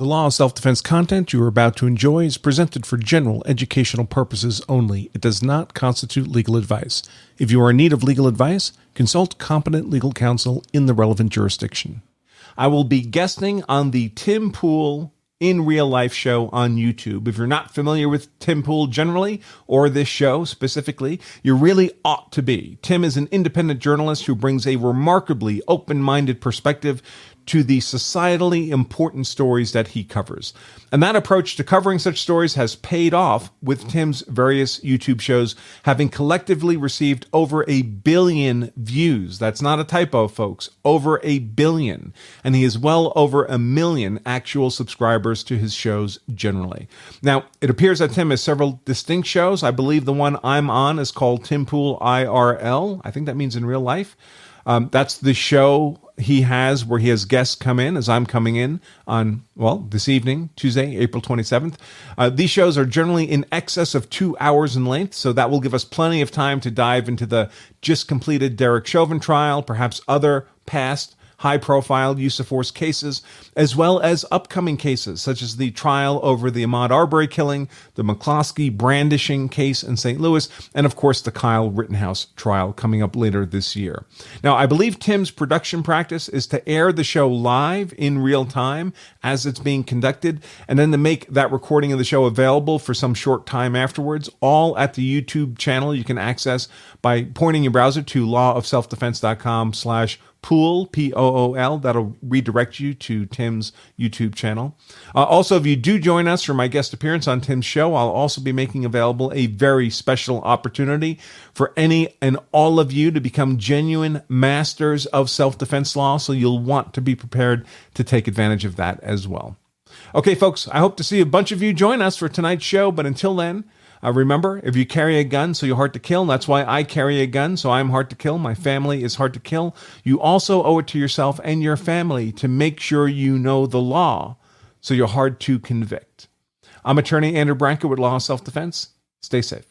The Law of Self-Defense content you are about to enjoy is presented for general educational purposes only. It does not constitute legal advice. If you are in need of legal advice, consult competent legal counsel in the relevant jurisdiction. I will be guesting on the Tim Pool IRL Show on YouTube. If you're not familiar with Tim Pool generally, or this show specifically, you really ought to be. Tim is an independent journalist who brings a remarkably open-minded perspective to the societally important stories that he covers. And that approach to covering such stories has paid off, with Tim's various YouTube shows having collectively received over 1 billion views. That's not a typo, folks. Over 1 billion. And he has well over 1 million actual subscribers to his shows generally. Now, it appears that Tim has several distinct shows. I believe the one I'm on is called Tim Pool IRL. I think that means in real life. That's the show he has where he has guests come in, as I'm coming in on, this evening, Tuesday, April 27th. These shows are generally in excess of 2 hours in length, so that will give us plenty of time to dive into the just completed Derek Chauvin trial, perhaps other past high-profile use of force cases, as well as upcoming cases, such as the trial over the Ahmaud Arbery killing, the McCloskey brandishing case in St. Louis, and of course the Kyle Rittenhouse trial coming up later this year. Now, I believe Tim's production practice is to air the show live in real time as it's being conducted, and then to make that recording of the show available for some short time afterwards, all at the YouTube channel you can access by pointing your browser to lawofselfdefense.com/pool, P-O-O-L. That'll redirect you to Tim's YouTube channel. Also, if you do join us for my guest appearance on Tim's show, I'll also be making available a very special opportunity for any and all of you to become genuine masters of self-defense law, so you'll want to be prepared to take advantage of that as well. Okay, folks, I hope to see a bunch of you join us for tonight's show, but until then, remember, if you carry a gun, so you're hard to kill. That's why I carry a gun, so I'm hard to kill. My family is hard to kill. You also owe it to yourself and your family to make sure you know the law, so you're hard to convict. I'm attorney Andrew Branca with Law of Self-Defense. Stay safe.